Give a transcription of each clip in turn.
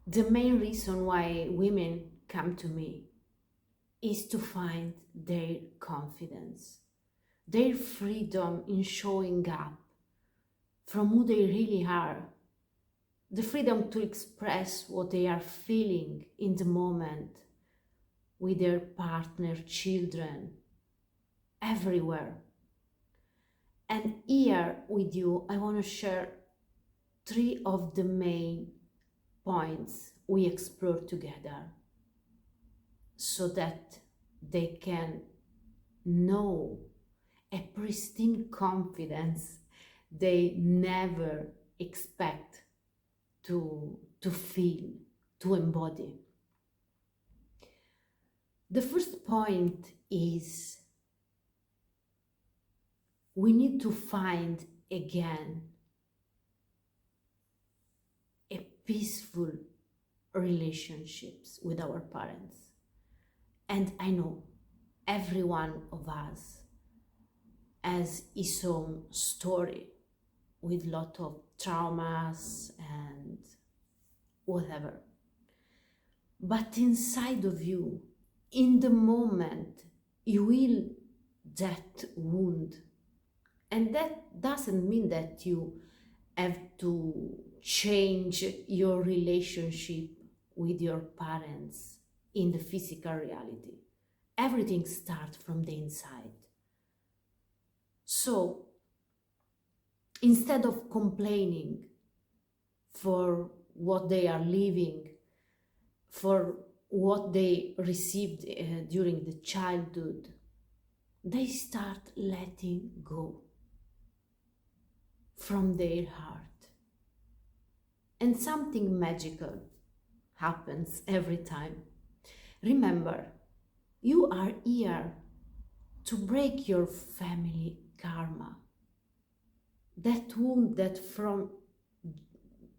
The main reason why women come to me is to find their confidence, their freedom in showing up from who they really are, the freedom to express what they are feeling in the moment with their partner, children, everywhere. And here with you, I want to share 3 of the main points we explore together so that they can know a pristine confidence they never expect to feel, to embody. The first point is we need to find again a peaceful relationships with our parents. And I know every one of us has his own story with lot of traumas and whatever. But inside of you, in the moment, you will that wound. And that doesn't mean that you have to change your relationship with your parents in the physical reality. Everything starts from the inside. So instead of complaining for what they are living, for what they received during the childhood, they start letting go from their heart. And something magical happens every time. Remember, you are here to break your family karma. That wound that from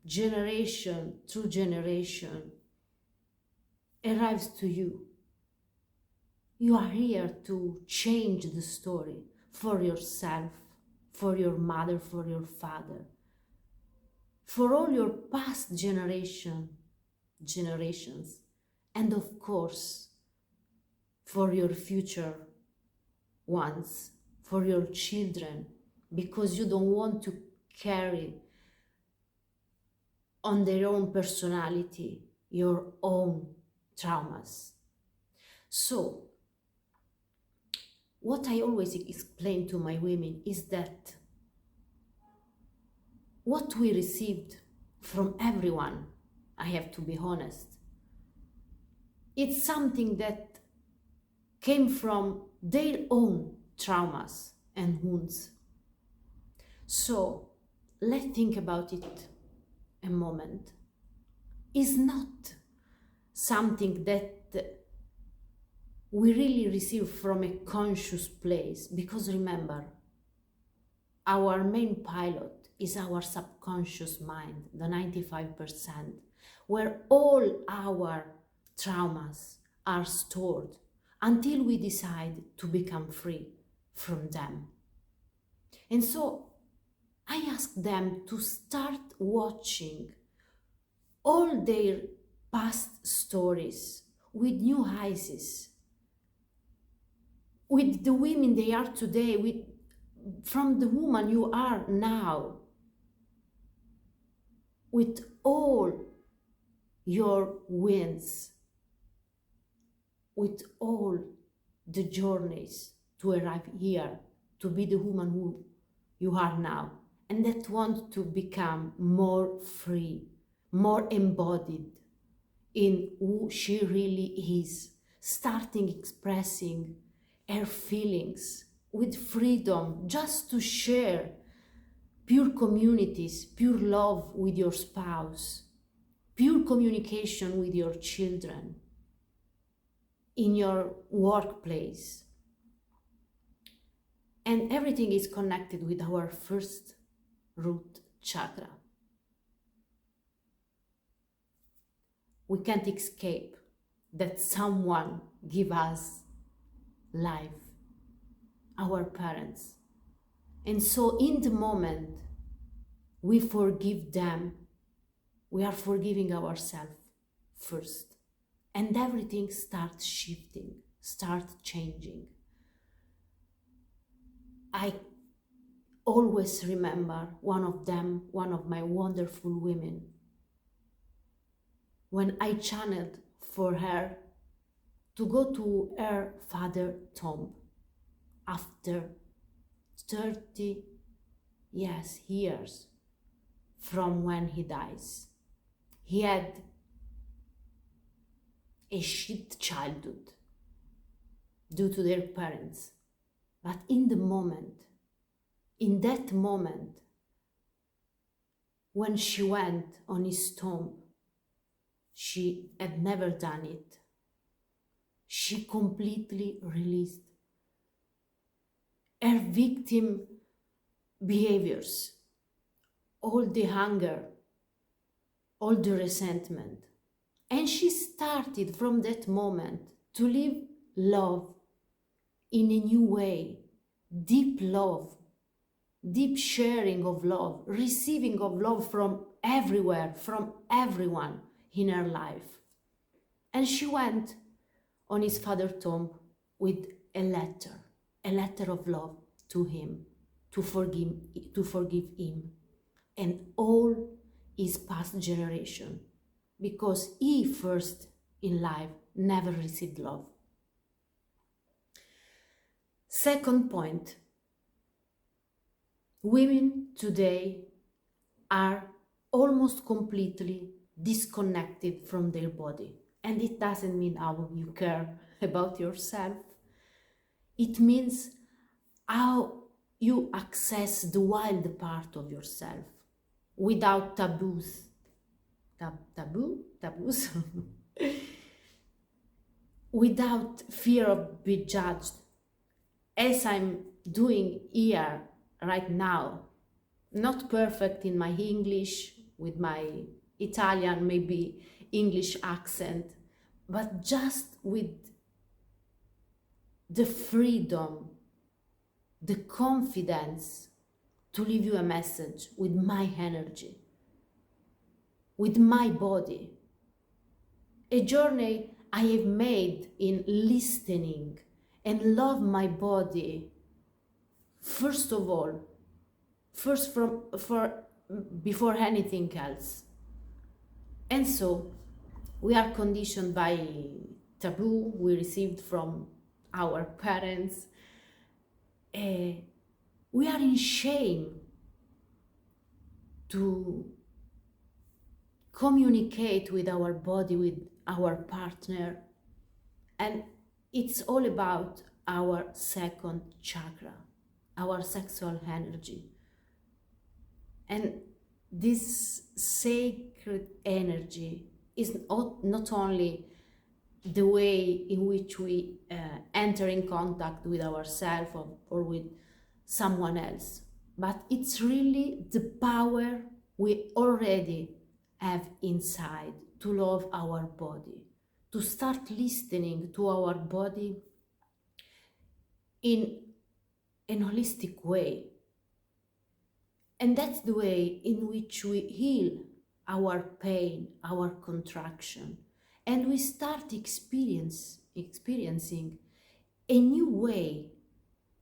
generation through generation arrives to you. You are here to change the story for yourself, for your mother, for your father, for all your past generations, and of course, for your future ones, for your children, because you don't want to carry on their own personality your own traumas. So, what I always explain to my women is that what we received from everyone, I have to be honest, it's something that came from their own traumas and wounds. So let's think about it a moment. It's not something that we really receive from a conscious place, because remember, our main pilot is our subconscious mind, the 95%, where all our traumas are stored until we decide to become free from them. And so I ask them to start watching all their past stories with new eyes, with the women they are today, from the woman you are now, with all your wins, with all the journeys to arrive here, to be the woman who you are now, and that want to become more free, more embodied in who she really is, starting expressing her feelings with freedom, just to share pure communities, pure love with your spouse, pure communication with your children, in your workplace. And everything is connected with our first root chakra. We can't escape that someone give us life, our parents. And so in the moment we forgive them, we are forgiving ourselves. first. And everything starts shifting, starts changing. I always remember one of them, one of my wonderful women, when I channeled for her to go to her father's tomb after 30 years from when he dies. He had a shit childhood due to their parents. But in that moment, when she went on his tomb, she had never done it. She completely released her victim behaviors, all the hunger, all the resentment. And she started from that moment to live love in a new way, deep love, deep sharing of love, receiving of love from everywhere, from everyone in her life. And she went on his father's tomb with a letter of love to him, to forgive him and all his past generation, because he first in life never received love. Second point, women today are almost completely disconnected from their body. And it doesn't mean how you care about yourself. It means how you access the wild part of yourself without taboos. Taboos? Without fear of being judged, as I'm doing here right now. Not perfect in my English, with my Italian, maybe English accent, but just with the freedom, the confidence to leave you a message with my energy, with my body. A journey I have made in listening and love my body, first of all, before anything else. And so we are conditioned by taboo we received from our parents. We are in shame to communicate with our body, with our partner, and it's all about our second chakra, our sexual energy. And this sacred energy is not only the way in which we enter in contact with ourselves or with someone else, but it's really the power we already have inside to love our body, to start listening to our body in an holistic way. And that's the way in which we heal our pain, our contraction, and we start experiencing a new way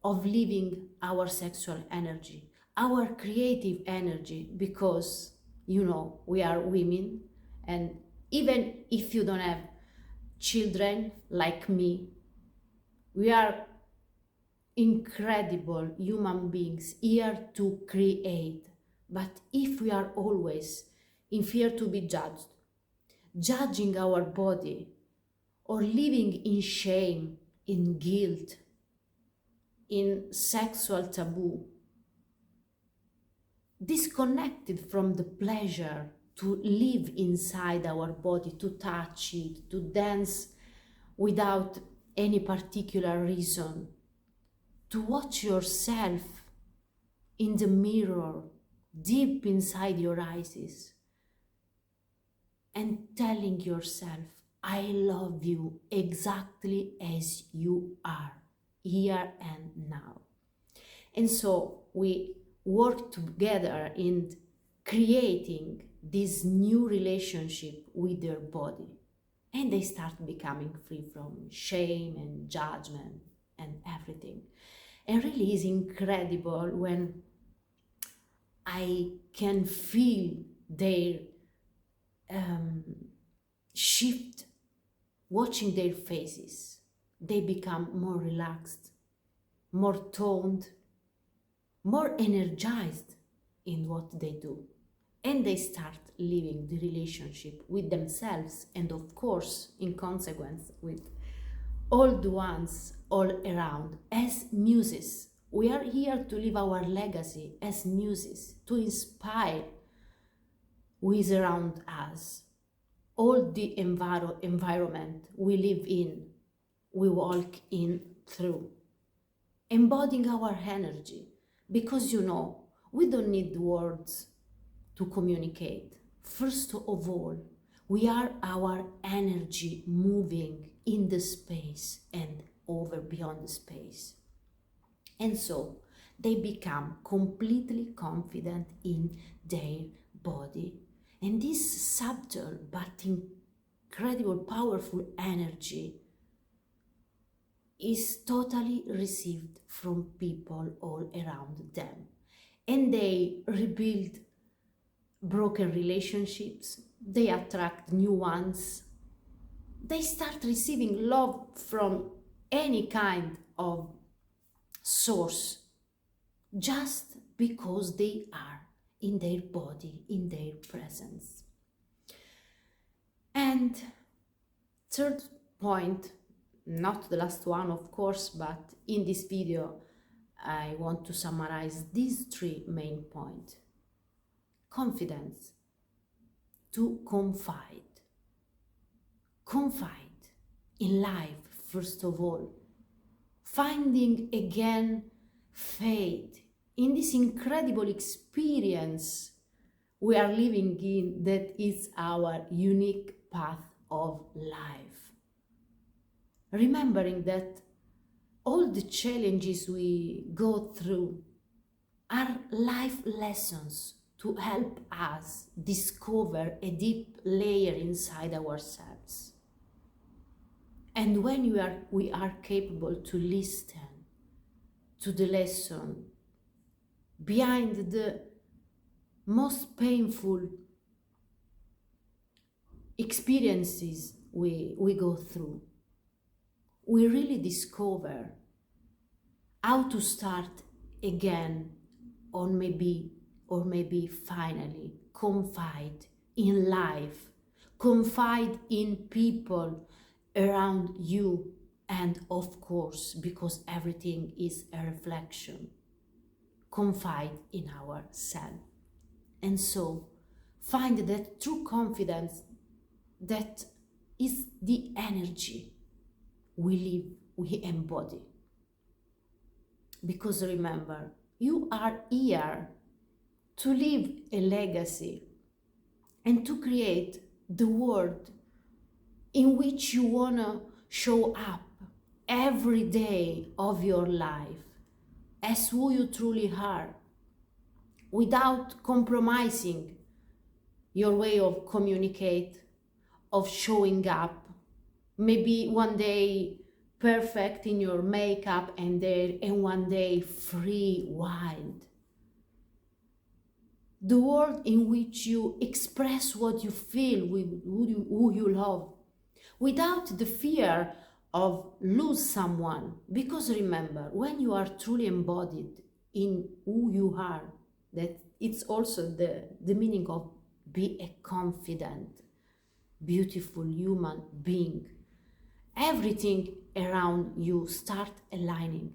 of living our sexual energy, our creative energy, because, you know, we are women, and even if you don't have children like me, we are incredible human beings here to create. But if we are always in fear to be judged, judging our body, or living in shame, in guilt, in sexual taboo, disconnected from the pleasure to live inside our body, to touch it, to dance without any particular reason, to watch yourself in the mirror, deep inside your eyes, and telling yourself, I love you exactly as you are, here and now. And so we work together in creating this new relationship with your body. and they start becoming free from shame and judgment and everything. And really is incredible when I can feel their shift, watching their faces. They become more relaxed, more toned, more energized in what they do. And they start living the relationship with themselves and, of course, in consequence, with all the ones all around as muses. We are here to live our legacy as muses, to inspire who is around us. All the environment we live in, we walk in through. Embodying our energy, because we don't need words to communicate. First of all, we are our energy moving in the space and over beyond the space. And so they become completely confident in their body. And this subtle but incredible, powerful energy is totally received from people all around them. And they rebuild broken relationships, they attract new ones, they start receiving love from any kind of source, just because they are in their body, in their presence. And third point, not the last one of course, but in this video I want to summarize these three main points. Confidence, to confide in life first of all, finding again faith in this incredible experience we are living in, that is our unique path of life. Remembering that all the challenges we go through are life lessons to help us discover a deep layer inside ourselves. And when we are capable to listen to the lesson behind the most painful experiences we go through, we really discover how to start again, or maybe finally confide in life, confide in people around you, and of course, because everything is a reflection, confide in ourselves. And so find that true confidence that is the energy we live, we embody. Because remember, you are here to leave a legacy and to create the world in which you want to show up every day of your life as who you truly are, without compromising your way of communicate, of showing up. Maybe one day perfect in your makeup and one day free, wild. The world in which you express what you feel with who you love, without the fear of lose someone. Because remember, when you are truly embodied in who you are, that it's also the meaning of be a confident, beautiful human being. Everything around you start aligning.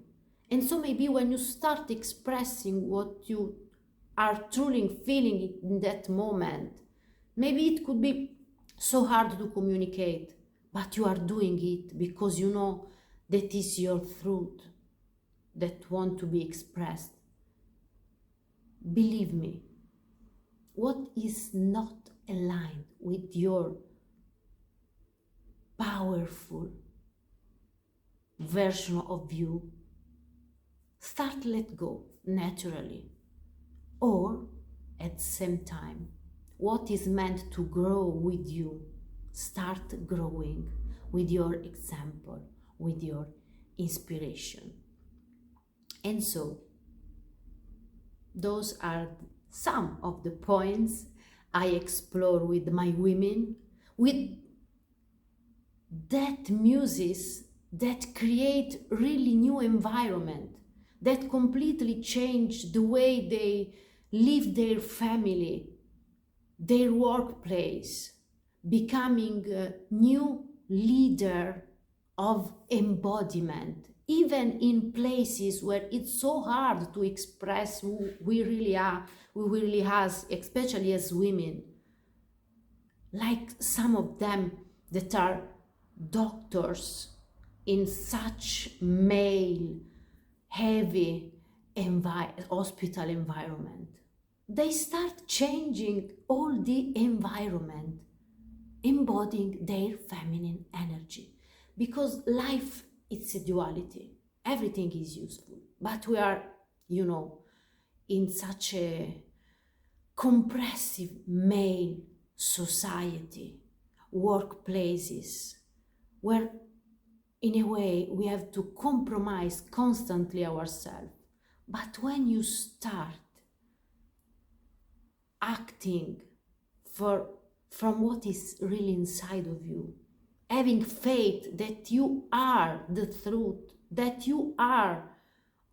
And so maybe when you start expressing what you are truly feeling in that moment, maybe it could be so hard to communicate, but you are doing it because you know that is your truth that want to be expressed. Believe me, what is not aligned with your powerful version of you, start let go naturally. Or at the same time, what is meant to grow with you, Start growing with your example, with your inspiration. And so, those are some of the points I explore with my women, with that muses that create really new environment, that completely change the way they live their family, their workplace, becoming a new leader of embodiment, even in places where it's so hard to express who we really are, who we really has, especially as women. Like some of them that are doctors in such male heavy hospital environment. They start changing all the environment, embodying their feminine energy. Because life, it's a duality. Everything is useful. But we are, in such a compressive male society, workplaces, where in a way we have to compromise constantly ourselves. But when you start acting from what is really inside of you, having faith that you are the truth, that you are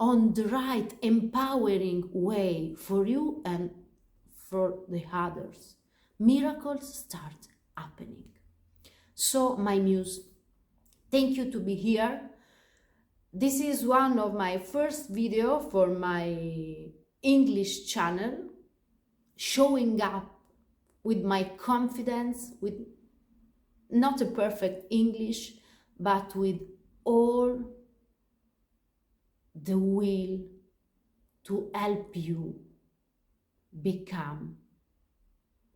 on the right empowering way for you and for the others, miracles start happening. So my muse, thank you to be here. This is one of my first video for my English channel, showing up with my confidence, with not a perfect English, but with all the will to help you become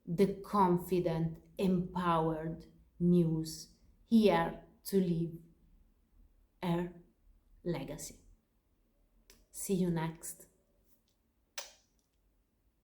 the confident, empowered muse here to live her legacy. See you next.